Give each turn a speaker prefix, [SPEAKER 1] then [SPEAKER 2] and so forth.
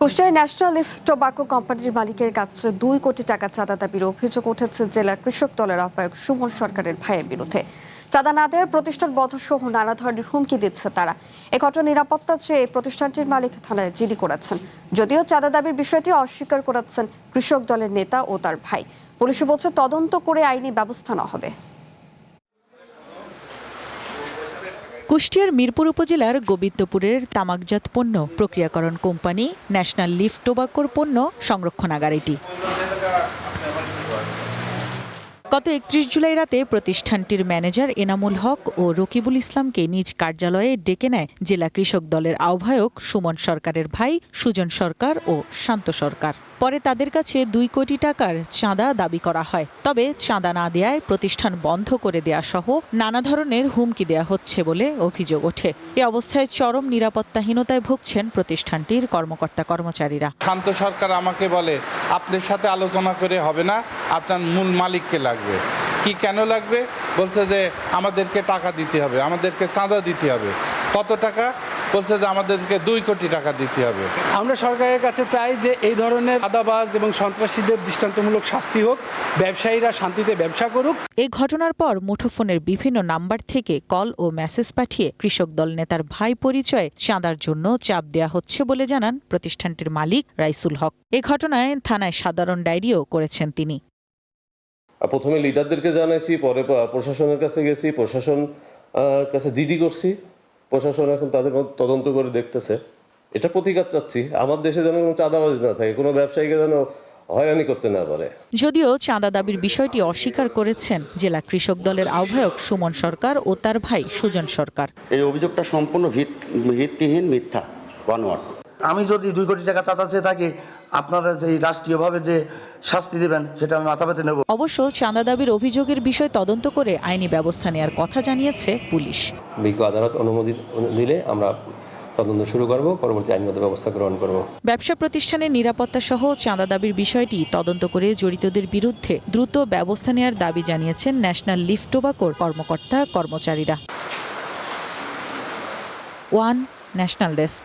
[SPEAKER 1] কুষ্টিয়ায় national leaf tobacco কোম্পানির মালিকের কাছে 2 কোটি টাকা চাঁদা দাবির অভিযোগ উঠেছে জেলা কৃষক দলের আহ্বায়ক সুমন সরকারের ভাইয়ের বিরুদ্ধে। চাঁদা না দেওয়ায় প্রতিষ্ঠান বন্ধ সহ নানা ধরনের হুমকি দিচ্ছে তারা। এ ঘটনার নিরাপত্তা চেয়ে প্রতিষ্ঠানটির মালিক থানায় জিডি করেছেন। যদিও চাঁদা দাবির বিষয়টি অস্বীকার করেছেন কৃষক দলের নেতা ও তার ভাই। পুলিশ বলছে তদন্ত করে আইনি ব্যবস্থা নেওয়া হবে।
[SPEAKER 2] কুষ্টিয়ার মিরপুর উপজেলার গোবিন্দপুরের তামাকজাত পণ্য প্রক্রিয়াকরণ কোম্পানি ন্যাশনাল লিফ টোবাকোর পণ্য সংরক্ষণাগার এটি। গত 31 জুলাই রাতে প্রতিষ্ঠানটির ম্যানেজার এনামুল হক ও রকিবুল ইসলামকে নিজ কার্যালয়ে ডেকে নেয় জেলা কৃষক দলের আহ্বায়ক সুমন সরকারের ভাই সুজন সরকার ও শান্ত সরকার। পরে তাদের কাছে 2 কোটি টাকার চাঁদা দাবি করা হয়। তবে চাঁদা না দেওয়ায় প্রতিষ্ঠান বন্ধ করে দেয়া সহ নানা ধরনের হুমকি দেয়া হচ্ছে বলে অভিযোগ ওঠে। এ অবস্থায় চরম নিরাপত্তাহীনতায় ভুগছেন প্রতিষ্ঠানটির কর্মকর্তা কর্মচারীরা।
[SPEAKER 3] শান্ত সরকার আমাকে বলে, আপনার সাথে আলোচনা করে হবে না, আপনার মূল মালিককে লাগবে। কি কেন লাগবে? বলছে যে আমাদেরকে টাকা দিতে হবে, আমাদেরকে চাঁদা দিতে হবে। কত টাকা? বলছে যে আমাদেরকে 2 কোটি টাকা দিতে হবে।
[SPEAKER 4] আমরা সরকারের কাছে চাই যে এই ধরনের চাঁদাবাজ এবং সন্ত্রাসীদের দৃষ্টান্তমূলক শাস্তি হোক, ব্যবসায়ীরা শান্তিতে ব্যবসা করুক।
[SPEAKER 2] এই ঘটনার পর মুঠোফোনের বিভিন্ন নাম্বার থেকে কল ও মেসেজ পাঠিয়ে কৃষক দল নেতার ভাই পরিচয়ে চাঁদার জন্য চাপ দেয়া হচ্ছে বলে জানান প্রতিষ্ঠানটির মালিক রাইসুল হক। এ ঘটনায় থানায় সাধারণ ডায়েরিও করেছেন তিনি।
[SPEAKER 5] প্রথমে লিডারদেরকে জানাইছি, পরে প্রশাসনের কাছে গেছি, প্রশাসন কাছে জিডি করছি। প্রশাসন এখন তাদের তদন্ত করে দেখতেছে। এটা প্রতিকার চাচ্ছি, আমার দেশে যেন কোনো চাঁদাবাজি না থাকে, কোনো ব্যবসায়ীকে যেন হয়রানি করতে না পারে।
[SPEAKER 2] যদিও চাঁদা দাবির বিষয়টি অস্বীকার করেছেন জেলা কৃষক দলের আহ্বায়ক সুমন সরকার ও তার ভাই সুজন সরকার।
[SPEAKER 6] এই অভিযোগটা সম্পূর্ণ ভিত্তিহীন, মিথ্যা, বানোয়াট।
[SPEAKER 7] আমি যদি 2 কোটি টাকা চাঁদা চেয়ে থাকি, আপনারা যে রাষ্ট্রীয়ভাবে যে শাস্তি দেবেন সেটা আমি মাথা পেতে নেব।
[SPEAKER 2] অবশ্য চাঁদা দাবির অভিযোগের বিষয় তদন্ত করে আইনি ব্যবস্থা নেওয়ার কথা জানিয়েছে পুলিশ।
[SPEAKER 8] বিজ্ঞ আদালত অনুমতি দিলে আমরা তদন্ত শুরু করব, পরবর্তী আইনগত ব্যবস্থা গ্রহণ করব।
[SPEAKER 2] ব্যবসা প্রতিষ্ঠানের নিরাপত্তা সহ চাঁদা দাবির বিষয়টি তদন্ত করে জড়িতদের বিরুদ্ধে দ্রুত ব্যবস্থা নেওয়ার দাবি জানিয়েছেন ন্যাশনাল লিফ টোবাকোর কর্মকর্তা কর্মচারীরা। One national desk.